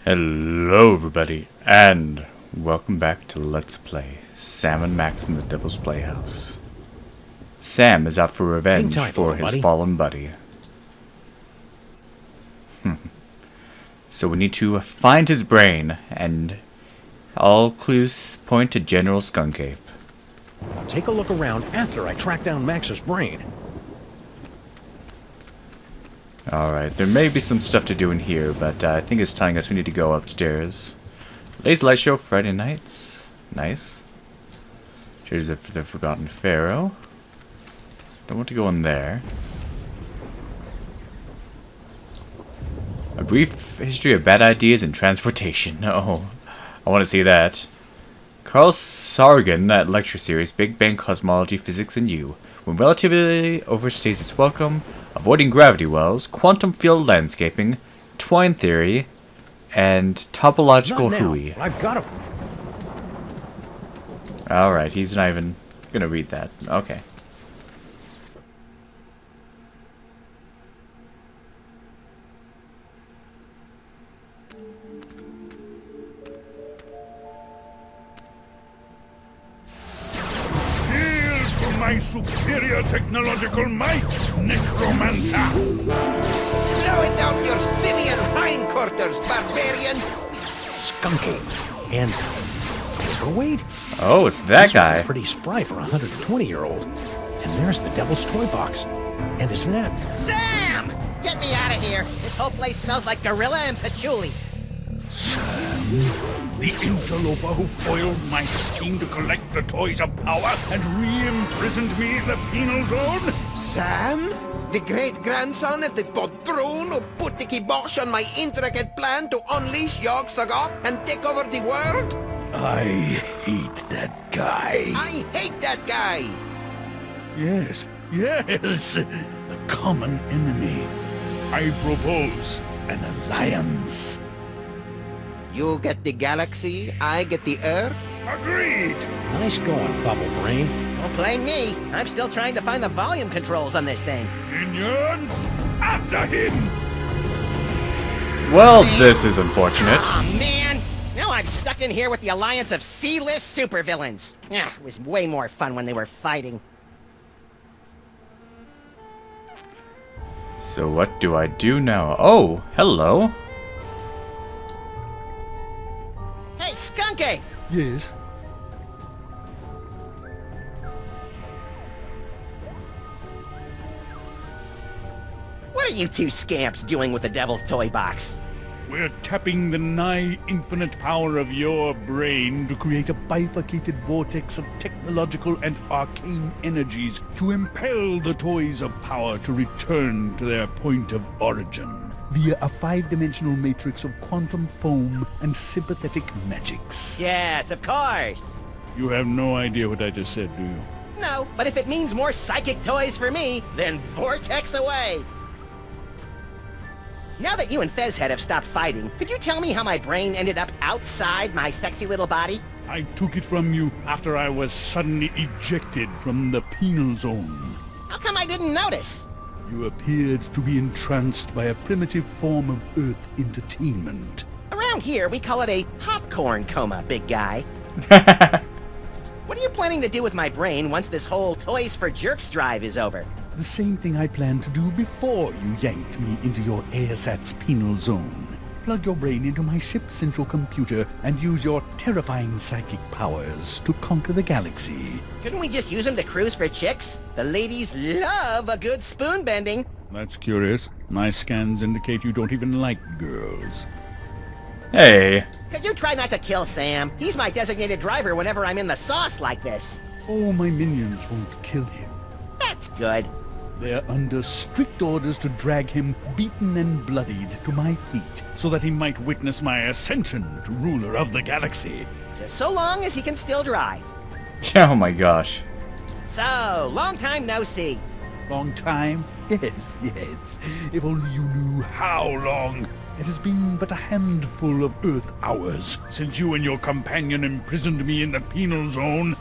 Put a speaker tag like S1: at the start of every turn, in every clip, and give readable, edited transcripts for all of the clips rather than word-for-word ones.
S1: Hello everybody, and welcome back to Let's Play Sam and Max in the Devil's Playhouse. Sam is out for revenge for his fallen buddy. So we need to find his brain, and all clues point to General Skunkape.
S2: I'll take a look around after I track down Max's brain.
S1: Alright, there may be some stuff to do in here, but I think it's telling us we need to go upstairs. Lazy Light Show Friday nights. Nice. Cheers for the Forgotten Pharaoh. Don't want to go in there. A brief history of bad ideas and transportation. No, I want to see that. Carl Sagan at lecture series Big Bang Cosmology, Physics, and You. When relativity overstays its welcome, avoiding gravity wells, quantum field landscaping, twine theory, and topological hooey.
S2: I've got to.
S1: Alright, he's not even gonna read that. Okay.
S3: My superior technological might, necromancer!
S4: Blow it out your simian hindquarters, barbarian!
S2: Skunkape and overweight.
S1: Oh, it's that guy.
S2: Pretty spry for a 120-year-old. And there's the Devil's Toy Box. And is that
S5: Sam? Get me out of here. This whole place smells like gorilla and patchouli.
S3: The interloper who foiled my scheme to collect the toys of power and re-imprisoned me in the penal zone?
S4: Sam? The great-grandson of the patron who put the kibosh on my intricate plan to unleash Yogg-Sothoth and take over the world?
S3: I hate that guy.
S4: I hate that guy!
S3: Yes, a common enemy. I propose an alliance.
S4: You get the galaxy, I get the Earth?
S3: Agreed!
S2: nice going, Bubble Brain?
S5: Don't blame me. I'm still trying to find the volume controls on this thing.
S3: Minions, after him!
S1: Well, this is unfortunate.
S5: Oh man! Now I'm stuck in here with the alliance of C-list supervillains. Yeah, it was way more fun when they were fighting.
S1: So what do I do now? Oh, hello.
S5: Hey, Skunkape!
S3: Yes?
S5: What are you two scamps doing with the Devil's Toy Box?
S3: We're tapping the nigh-infinite power of your brain to create a bifurcated vortex of technological and arcane energies to impel the toys of power to return to their point of origin via a five-dimensional matrix of quantum foam and sympathetic magics.
S5: Yes, of course.
S3: You have no idea what I just said, do you?
S5: No, but if it means more psychic toys for me, then vortex away. Now that you and Fezhead have stopped fighting, could you tell me how my brain ended up outside my sexy little body?
S3: I took it from you after I was suddenly ejected from the penal zone.
S5: How come I didn't notice?
S3: You appeared to be entranced by a primitive form of Earth entertainment.
S5: Around here, we call it a popcorn coma, big guy. What are you planning to do with my brain once this whole Toys for Jerks drive is over?
S3: The same thing I planned to do before you yanked me into your ASAT's penal zone. Plug your brain into my ship's central computer and use your terrifying psychic powers to conquer the galaxy.
S5: Couldn't we just use them to cruise for chicks? The ladies love a good spoon bending.
S3: That's curious. My scans indicate you don't even like girls.
S1: Hey.
S5: Could you try not to kill Sam? He's my designated driver whenever I'm in the sauce like this.
S3: All my minions won't kill him.
S5: That's good.
S3: They're under strict orders to drag him, beaten and bloodied, to my feet, so that he might witness my ascension to ruler of the galaxy.
S5: Just so long as he can still drive.
S1: Oh my gosh.
S5: So, long time no see.
S3: Long time? Yes. If only you knew how long. It has been but a handful of Earth hours since you and your companion imprisoned me in the penal zone.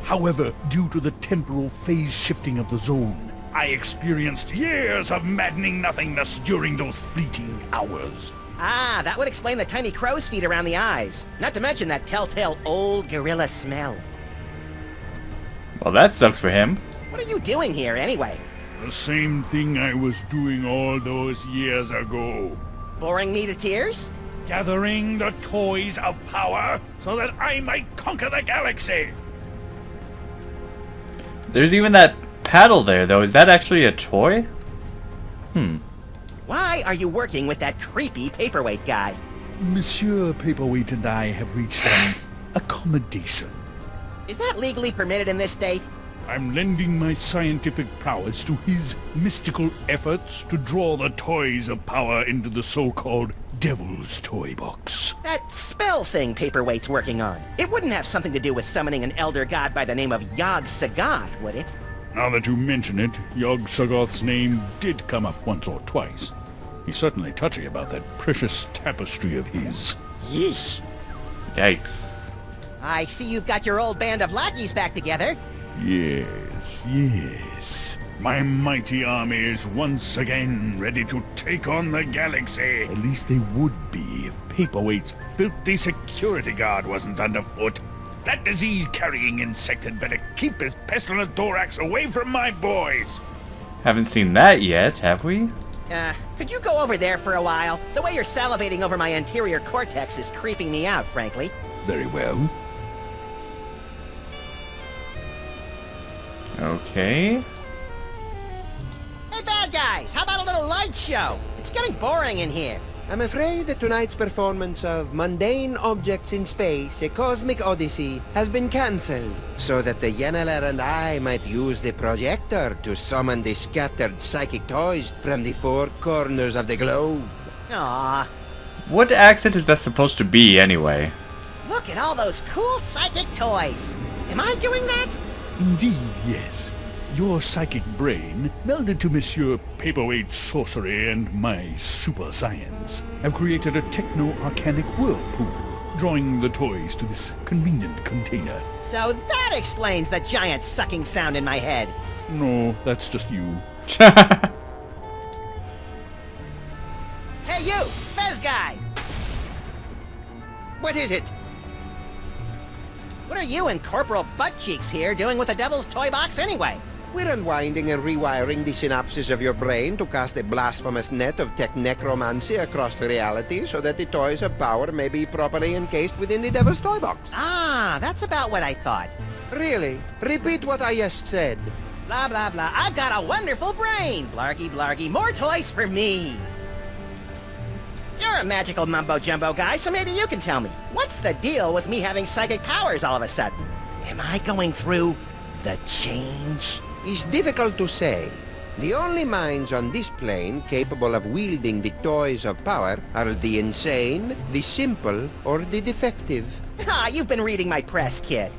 S3: However, due to the temporal phase shifting of the zone, I experienced years of maddening nothingness during those fleeting hours.
S5: Ah, that would explain the tiny crow's feet around the eyes. Not to mention that telltale old gorilla smell.
S1: Well, that sucks for him.
S5: What are you doing here, anyway?
S3: The same thing I was doing all those years ago.
S5: Boring me to tears?
S3: Gathering the toys of power so that I might conquer the galaxy.
S1: There's even that paddle there, though. Is that actually a toy?
S5: Why are you working with that creepy paperweight guy?
S3: Monsieur Paperweight and I have reached an accommodation.
S5: Is that legally permitted in this state?
S3: I'm lending my scientific prowess to his mystical efforts to draw the toys of power into the so-called Devil's Toy Box.
S5: That spell thing Paperweight's working on. It wouldn't have something to do with summoning an elder god by the name of Yog-Sothoth, would it?
S3: Now that you mention it, Yog-Sothoth's name did come up once or twice. He's certainly touchy about that precious tapestry of his.
S5: Yeesh.
S1: Yikes.
S5: I see you've got your old band of lackeys back together.
S3: Yes, yes. My mighty army is once again ready to take on the galaxy. At least they would be if Paperweight's filthy security guard wasn't underfoot. That disease-carrying insect had better keep his pestilent thorax away from my boys.
S1: Haven't seen that yet, have we?
S5: Could you go over there for a while? The way you're salivating over my anterior cortex is creeping me out, frankly.
S3: Very well.
S1: Okay.
S5: Hey, bad guys, how about a little light show? It's getting boring in here.
S4: I'm afraid that tonight's performance of Mundane Objects in Space, A Cosmic Odyssey, has been cancelled, so that the Yeneler and I might use the projector to summon the scattered psychic toys from the four corners of the globe.
S5: Aw,
S1: What accent is that supposed to be, anyway?
S5: look at all those cool psychic toys. Am I doing that?
S3: Indeed, yes. Your psychic brain, melded to Monsieur Paperweight's sorcery and my super science, have created a techno-arcanic whirlpool, drawing the toys to this convenient container.
S5: So that explains the giant sucking sound in my head.
S3: No, that's just you.
S5: Hey you, Fez guy!
S4: What is it?
S5: What are you and Corporal Buttcheeks here doing with the Devil's Toy Box anyway?
S4: We're unwinding and rewiring the synapses of your brain to cast a blasphemous net of tech necromancy across the reality so that the toys of power may be properly encased within the Devil's Toy Box.
S5: Ah, that's about what I thought.
S4: Really? Repeat what I just said.
S5: Blah, blah, blah. I've got a wonderful brain. Blargy, blargy. More toys for me. You're a magical mumbo-jumbo guy, so maybe you can tell me. What's the deal with me having psychic powers all of a sudden? Am I going through the change?
S4: It's difficult to say. The only minds on this plane capable of wielding the toys of power are the insane, the simple, or the defective.
S5: Ah, you've been reading my press, kid.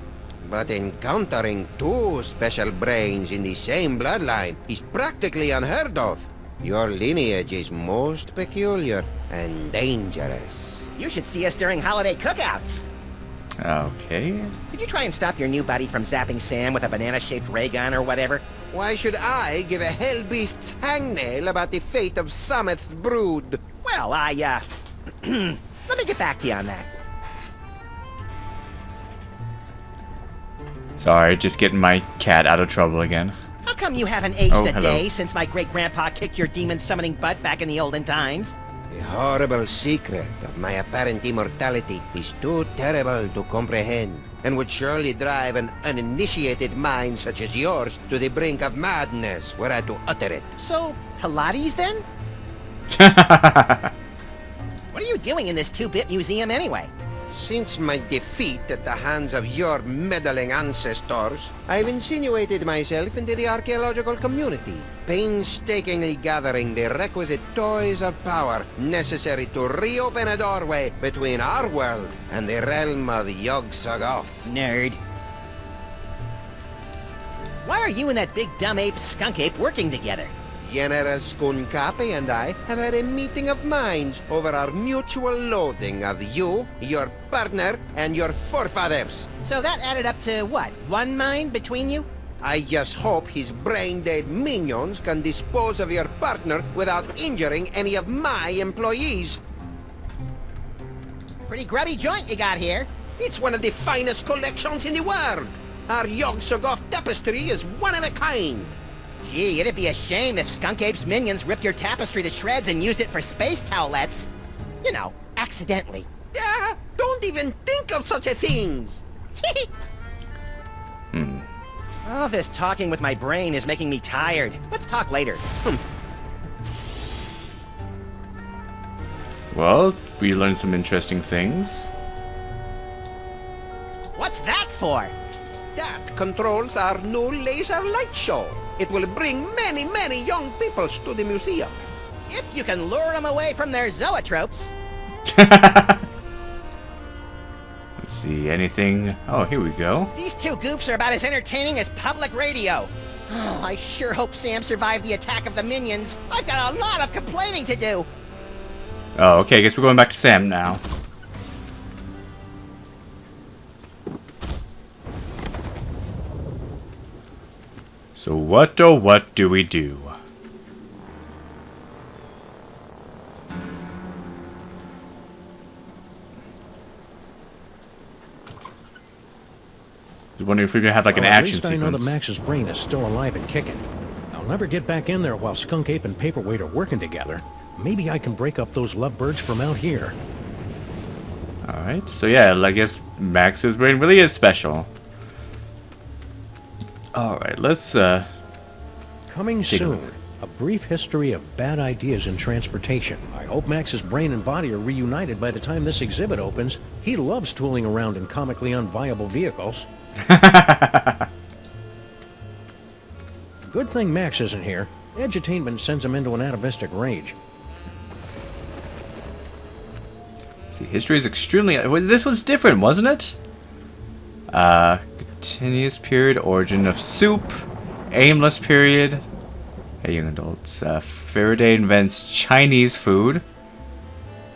S4: But encountering two special brains in the same bloodline is practically unheard of. Your lineage is most peculiar and dangerous.
S5: You should see us during holiday cookouts.
S1: Okay.
S5: Could you try and stop your new buddy from zapping Sam with a banana-shaped ray gun or whatever?
S4: Why should I give a hellbeast's hangnail about the fate of Sameth's brood?
S5: Well, let me get back to you on that.
S1: Sorry, just getting my cat out of trouble again.
S5: How come you haven't aged
S1: Oh,
S5: a
S1: hello.
S5: day since my great-grandpa kicked your demon-summoning butt back in the olden times?
S4: The horrible secret of my apparent immortality is too terrible to comprehend, and would surely drive an uninitiated mind such as yours to the brink of madness were I to utter it.
S5: So, Pilates then? What are you doing in this 2-bit museum anyway?
S4: Since my defeat at the hands of your meddling ancestors, I've insinuated myself into the archaeological community, painstakingly gathering the requisite toys of power necessary to reopen a doorway between our world and the realm of Yog-Sothoth.
S5: Nerd. Why are you and that big dumb ape skunk ape working together?
S4: General Skunkapi and I have had a meeting of minds over our mutual loathing of you, your partner, and your forefathers.
S5: So that added up to what? One mind between you?
S4: I just hope his brain-dead minions can dispose of your partner without injuring any of my employees.
S5: Pretty grubby joint you got here.
S4: It's one of the finest collections in the world. Our Yog-Sothoth tapestry is one of a kind.
S5: Gee, it'd be a shame if Skunk Ape's minions ripped your tapestry to shreds and used it for space towelettes. You know, accidentally.
S4: Yeah, don't even think of such a things.
S5: Oh, this talking with my brain is making me tired. Let's talk later.
S1: Well, we learned some interesting things.
S5: What's that for?
S4: That controls our new laser light show. It will bring many, many young peoples to the museum.
S5: If you can lure them away from their zoetropes.
S1: Let's see, anything? Oh, here we go.
S5: These two goofs are about as entertaining as public radio. Oh, I sure hope Sam survived the attack of the minions. I've got a lot of complaining to do.
S1: Oh, okay, I guess we're going back to Sam now. So what do we do? I was wondering if we're gonna have like an action
S2: sequence. At least I know that
S1: sequence.
S2: Max's brain is still alive and kicking. I'll never get back in there while Skunk Ape and Paperweight are working together. Maybe I can break up those lovebirds from out here.
S1: Alright, so yeah, I guess Max's brain really is special. Alright, let's
S2: Coming
S1: Take a look.
S2: soon, a brief history of bad ideas in transportation. I hope Max's brain and body are reunited by the time this exhibit opens. He loves tooling around in comically unviable vehicles. Good thing Max isn't here. Edutainment sends him into an atavistic rage.
S1: see, history is extremely... This was different, wasn't it? Continuous period, origin of soup, aimless period. Hey, young adults. Faraday invents Chinese food.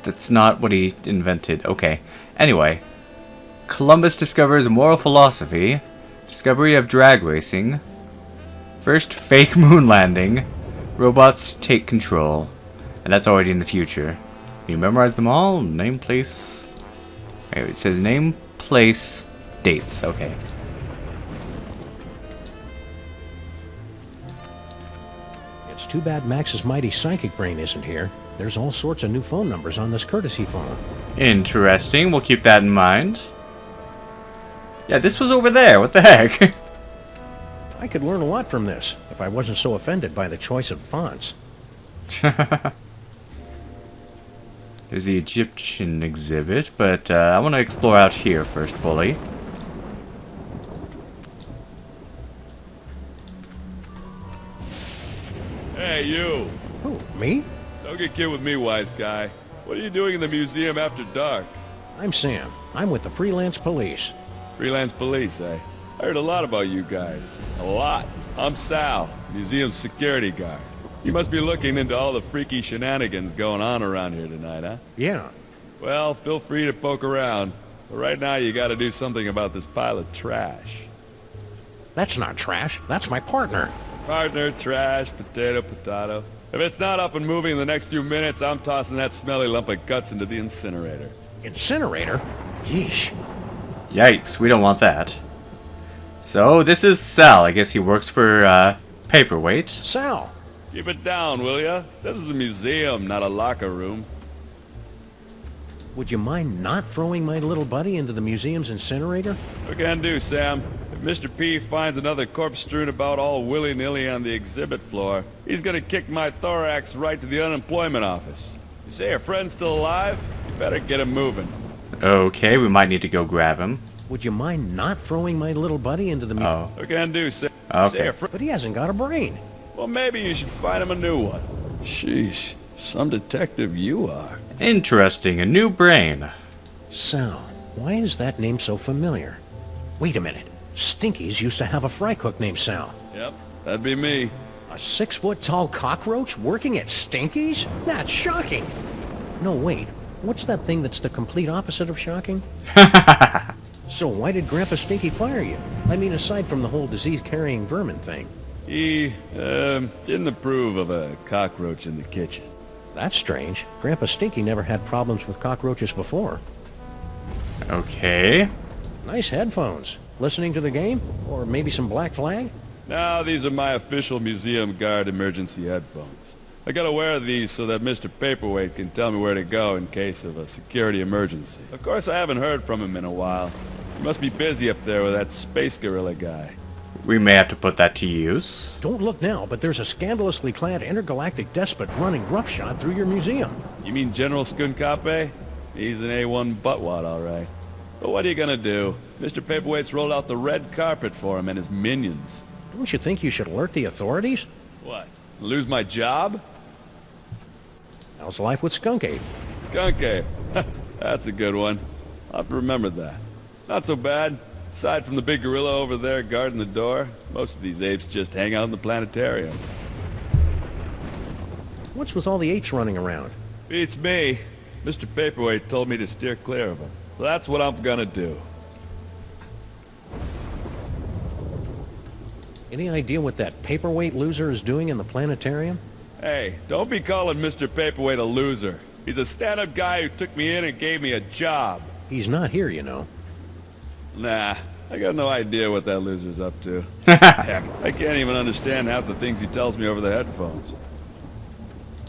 S1: That's not what he invented. Okay. Anyway. Columbus discovers moral philosophy. Discovery of drag racing. First fake moon landing. Robots take control. And that's already in the future. You memorize them all? Name, place... Okay, it says name, place, dates. Okay.
S2: It's too bad Max's mighty psychic brain isn't here. There's all sorts of new phone numbers on this courtesy phone.
S1: Interesting. We'll keep that in mind. Yeah, this was over there. What the heck?
S2: I could learn a lot from this, if I wasn't so offended by the choice of fonts.
S1: There's the Egyptian exhibit, but I want to explore out here first fully.
S3: Hey, you.
S2: Who, me?
S3: Don't get kid with me, wise guy. What are you doing in the museum after dark?
S2: I'm Sam. I'm with the freelance police.
S3: Freelance police, eh? I heard a lot about you guys. A lot. I'm Sal, museum security guard. You must be looking into all the freaky shenanigans going on around here tonight, huh?
S2: Yeah.
S3: Well, feel free to poke around. But right now you gotta do something about this pile of trash.
S2: That's not trash. That's my partner.
S3: Partner, trash, potato, potato. If it's not up and moving in the next few minutes, I'm tossing that smelly lump of guts into the incinerator.
S2: Incinerator? Yeesh.
S1: Yikes, we don't want that. So, this is Sal. I guess he works for, Paperweight.
S2: Sal.
S3: Keep it down, will ya? This is a museum, not a locker room.
S2: Would you mind not throwing my little buddy into the museum's incinerator?
S3: What can I do, Sam? If Mr. P finds another corpse strewn about all willy-nilly on the exhibit floor, he's gonna kick my thorax right to the unemployment office. You say your friend's still alive? You better get him moving.
S1: Okay, we might need to go grab him.
S2: Would you mind not throwing my little buddy into the
S1: Oh.
S3: What can I do, Sam?
S1: Okay.
S3: Say your fr-
S2: But he hasn't got a brain.
S3: Well, maybe you should find him a new one. Sheesh, some detective you are.
S1: Interesting, a new brain.
S2: Sal, why is that name so familiar? Wait a minute. Stinkies used to have a fry cook named Sal.
S3: Yep, that'd be me.
S2: A 6-foot-tall cockroach working at Stinkies? That's shocking. No, wait. What's that thing that's the complete opposite of shocking? So why did Grandpa Stinky fire you? I mean, aside from the whole disease-carrying vermin thing.
S3: He, didn't approve of a cockroach in the kitchen.
S2: That's strange. Grandpa Stinky never had problems with cockroaches before.
S1: Okay.
S2: Nice headphones. Listening to the game? Or maybe some Black Flag?
S3: No, these are my official museum guard emergency headphones. I gotta wear these so that Mr. Paperweight can tell me where to go in case of a security emergency. Of course, I haven't heard from him in a while. He must be busy up there with that space gorilla guy.
S1: We may have to put that to use.
S2: Don't look now, but there's a scandalously clad intergalactic despot running roughshod through your museum.
S3: You mean General Skunkape? He's an A1 buttwad, all right. But what are you gonna do? Mr. Paperweight's rolled out the red carpet for him and his minions.
S2: Don't you think you should alert the authorities?
S3: What? Lose my job?
S2: How's life with Skunk Ape?
S3: Skunk Ape. That's a good one. I'll have to remember that. Not so bad. Aside from the big gorilla over there guarding the door, most of these apes just hang out in the planetarium.
S2: What's with all the apes running around?
S3: Beats me. Mr. Paperweight told me to steer clear of them. So that's what I'm gonna do.
S2: Any idea what that paperweight loser is doing in the planetarium?
S3: Hey, don't be calling Mr. Paperweight a loser. He's a stand-up guy who took me in and gave me a job.
S2: He's not here, you know.
S3: Nah, I got no idea what that loser's up to. Heck, I can't even understand half the things he tells me over the headphones.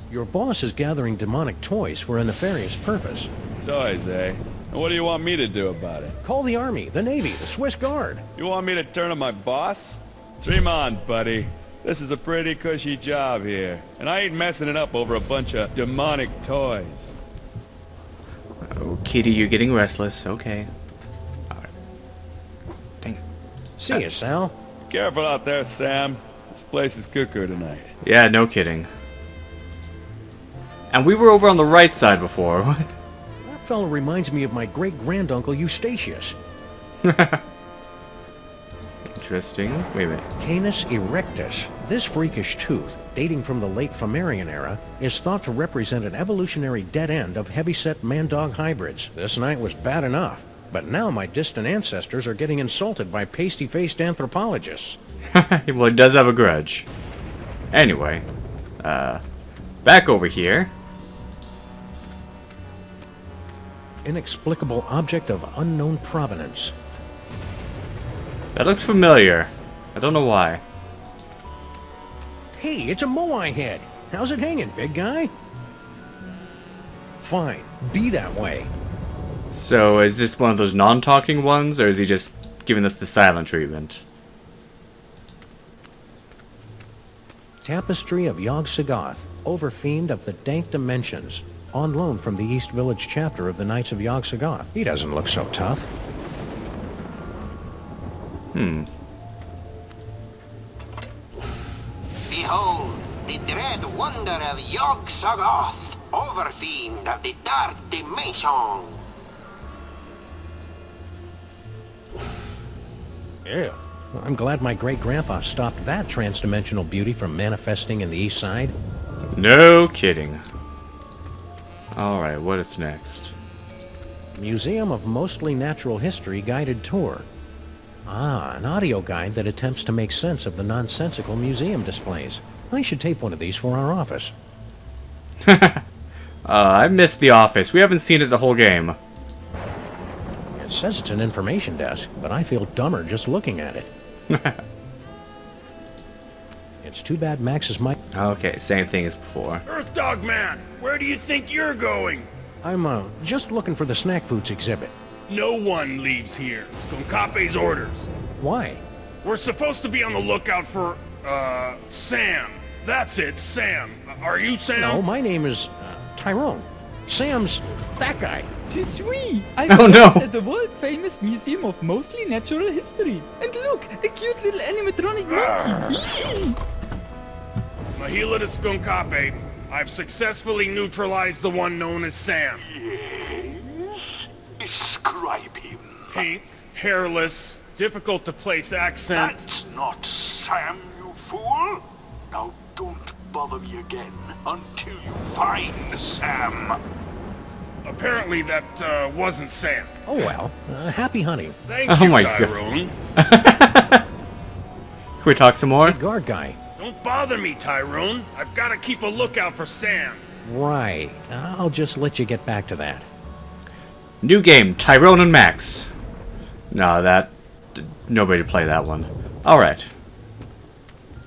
S2: Your boss is gathering demonic toys for a nefarious purpose.
S3: Toys, eh? And what do you want me to do about it?
S2: Call the Army, the Navy, the Swiss Guard.
S3: You want me to turn on my boss? Dream on, buddy. This is a pretty cushy job here, and I ain't messing it up over a bunch of demonic toys.
S1: Oh, Kitty, you're getting restless. Okay. Alright. Dang it.
S2: See ya, Sal.
S3: Careful out there, Sam. This place is cuckoo tonight.
S1: Yeah, no kidding. And we were over on the right side before. What?
S2: That fellow reminds me of my great-granduncle Eustachius.
S1: Interesting. Wait a minute.
S2: Canis erectus. This freakish tooth, dating from the late Phamerian era, is thought to represent an evolutionary dead end of heavyset man-dog hybrids. This night was bad enough, but now my distant ancestors are getting insulted by pasty-faced anthropologists.
S1: Well, he does have a grudge. Anyway. Back over here.
S2: Inexplicable object of unknown provenance.
S1: That looks familiar. I don't know why.
S2: Hey, it's a Moai head. How's it hanging, big guy? Fine, be that way.
S1: So, is this one of those non-talking ones, or is he just giving us the silent treatment?
S2: Tapestry of Yog-Sothoth, Overfiend of the Dank Dimensions. On loan from the East Village chapter of the Knights of Yog-Sothoth. He doesn't look so tough.
S4: Behold, the dread wonder of Yog-Sothoth, Overfiend of the Dark Dimension.
S2: Yeah. Well, I'm glad my great-grandpa stopped that trans-dimensional beauty from manifesting in the East Side.
S1: No kidding. Alright, what is next?
S2: Museum of Mostly Natural History guided tour. Ah, an audio guide that attempts to make sense of the nonsensical museum displays. I should tape one of these for our office.
S1: I missed the office. We haven't seen it the whole game.
S2: It says it's an information desk, but I feel dumber just looking at it. It's too bad Max's mic...
S1: Okay, same thing as before.
S3: Earthdog Man, where do you think you're going?
S2: I'm, just looking for the snack foods exhibit.
S3: No one leaves here. Skunkape's orders.
S2: Why?
S3: We're supposed to be on the lookout for, Sam. That's it, Sam. Are you Sam?
S2: No, my name is, Tyrone. Sam's that guy.
S6: Tis we! I
S1: Oh, no.
S6: at the world-famous Museum of Mostly Natural History. And look, a cute little animatronic monkey.
S3: Mahila to Skunkape. I've successfully neutralized the one known as Sam.
S7: Yes? Describe him.
S3: Pink, hairless, difficult to place accent.
S7: That's not Sam, you fool. Now don't bother me again until you find Sam.
S3: Apparently that, wasn't Sam.
S2: Oh well, happy hunting.
S3: Thank
S1: Oh
S3: you,
S1: my God.
S3: Tyrone.
S1: Can we talk some more?
S2: Big guard guy.
S3: Don't bother me, Tyrone. I've got to keep a lookout for Sam.
S2: Right. I'll just let you get back to that.
S1: New game, Tyrone and Max. No, nobody play that one. Alright.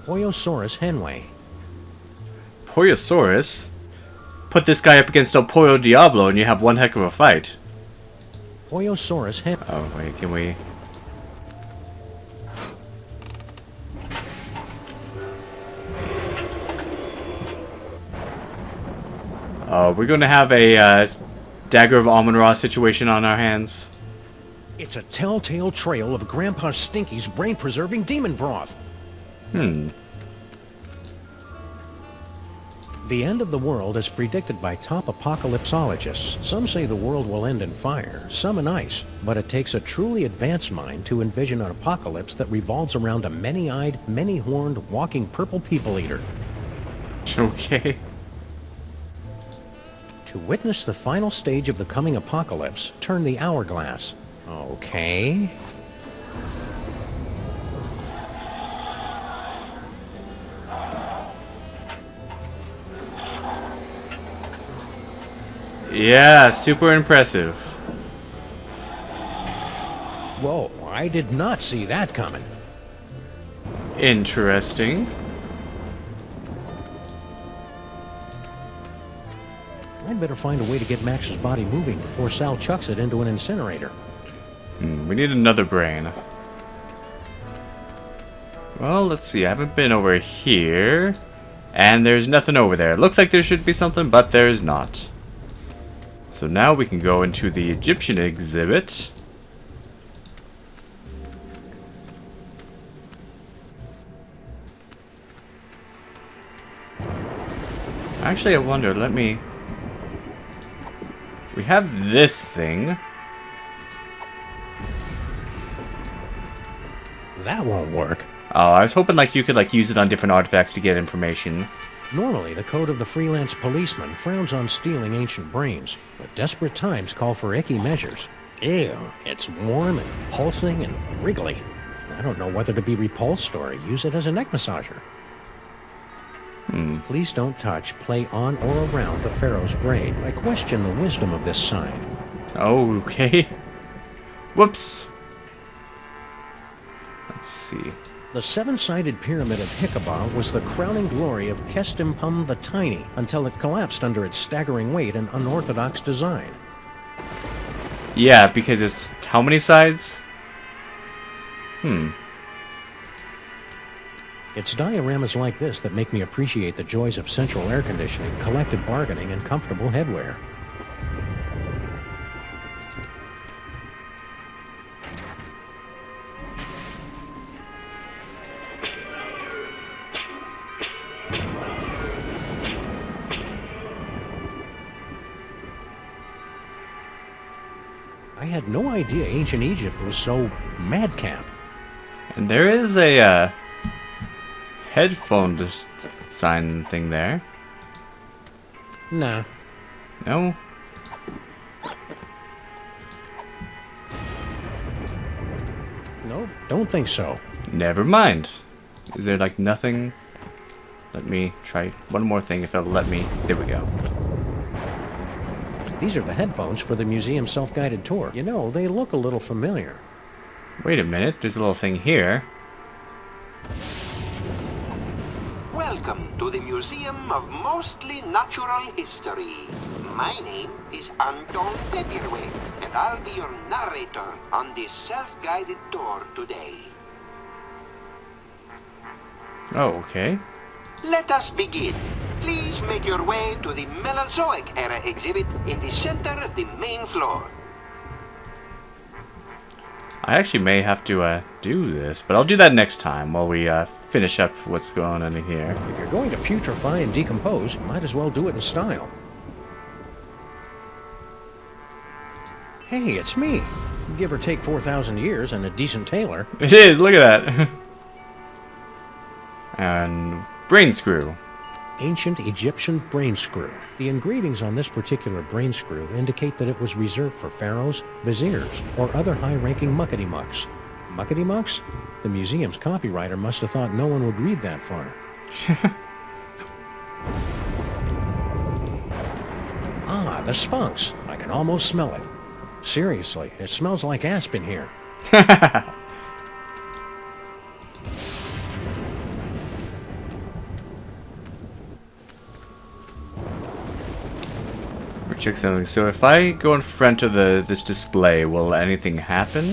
S2: Pollosaurus Henway.
S1: Pollosaurus? Put this guy up against El Pollo Diablo and you have one heck of a fight.
S2: Pollosaurus Hen...
S1: Oh, wait, can we... we're gonna have a, Dagger of Amon-Ra situation on our hands.
S2: It's a telltale trail of Grandpa Stinky's brain-preserving demon broth. The end of the world is predicted by top apocalypsologists. Some say the world will end in fire, some in ice, but it takes a truly advanced mind to envision an apocalypse that revolves around a many-eyed, many-horned, walking purple people-eater.
S1: Okay.
S2: To witness the final stage of the coming apocalypse, turn the hourglass. Okay.
S1: Yeah, super impressive.
S2: Whoa, I did not see that coming.
S1: Interesting.
S2: I'd better find a way to get Max's body moving before Sal chucks it into an incinerator.
S1: We need another brain. Well, let's see. I haven't been over here. And there's nothing over there. Looks like there should be something, but there's not. So now we can go into the Egyptian exhibit. Actually, I wonder, we have this thing.
S2: That won't work.
S1: Oh, I was hoping you could use it on different artifacts to get information.
S2: Normally, the code of the freelance policeman frowns on stealing ancient brains, but desperate times call for icky measures. Ew, it's warm and pulsing and wriggly. I don't know whether to be repulsed or use it as a neck massager. Please don't touch, play on or around the Pharaoh's brain. I question the wisdom of this sign.
S1: Oh, okay. Whoops. Let's see.
S2: The seven-sided pyramid of Hikabah was the crowning glory of Kestimpum the Tiny until it collapsed under its staggering weight and unorthodox design.
S1: Yeah, because it's how many sides?
S2: It's dioramas like this that make me appreciate the joys of central air conditioning, collective bargaining, and comfortable headwear. I had no idea ancient Egypt was so madcap.
S1: And there is a headphone sign thing there.
S2: Nah.
S1: No?
S2: Nope, don't think so.
S1: Never mind. Is there nothing? Let me try one more thing if it'll let me. There we go.
S2: These are the headphones for the museum self-guided tour. You know, they look a little familiar.
S1: Wait a minute, there's a little thing here.
S4: Welcome to the Museum of Mostly Natural History. My name is Anton Pepperweight, and I'll be your narrator on this self-guided tour today.
S1: Oh, okay.
S4: Let us begin. Please make your way to the Mesozoic era exhibit in the center of the main floor.
S1: I actually may have to do this, but I'll do that next time while we finish up what's going on in here.
S2: If you're going to putrefy and decompose, you might as well do it in style. Hey, it's me. Give or take 4,000 years and a decent tailor.
S1: It is, look at that. And brain screw.
S2: Ancient Egyptian brain screw. The engravings on this particular brain screw indicate that it was reserved for pharaohs, viziers, or other high-ranking muckety-mucks. Muckety-mucks? The museum's copywriter must have thought no one would read that far. Ah, the Sphinx. I can almost smell it. Seriously, it smells like aspen here.
S1: We're checking something. So if I go in front of this display, will anything happen?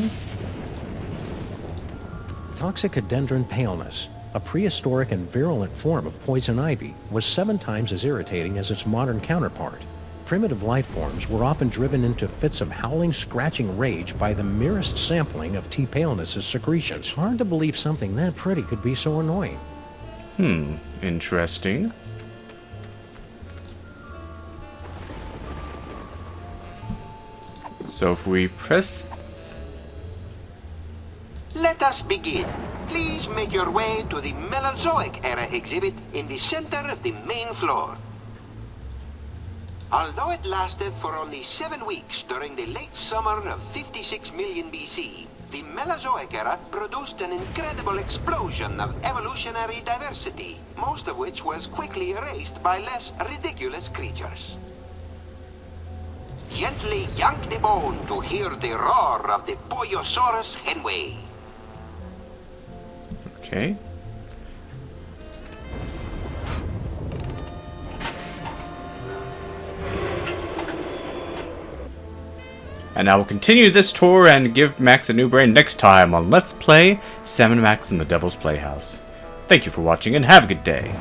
S2: Toxicodendron paleness, a prehistoric and virulent form of poison ivy, was 7 times as irritating as its modern counterpart. Primitive life forms were often driven into fits of howling, scratching rage by the merest sampling of T. paleness's secretions. Hard to believe something that pretty could be so annoying.
S1: Interesting. So if we press...
S4: Let us begin. Please make your way to the Mesozoic era exhibit in the center of the main floor. Although it lasted for only 7 weeks during the late summer of 56 million BC, the Mesozoic era produced an incredible explosion of evolutionary diversity, most of which was quickly erased by less ridiculous creatures. Gently yank the bone to hear the roar of the Boyosaurus henway.
S1: Okay. And I will continue this tour and give Max a new brain next time on Let's Play Sam and Max in the Devil's Playhouse. Thank you for watching and have a good day.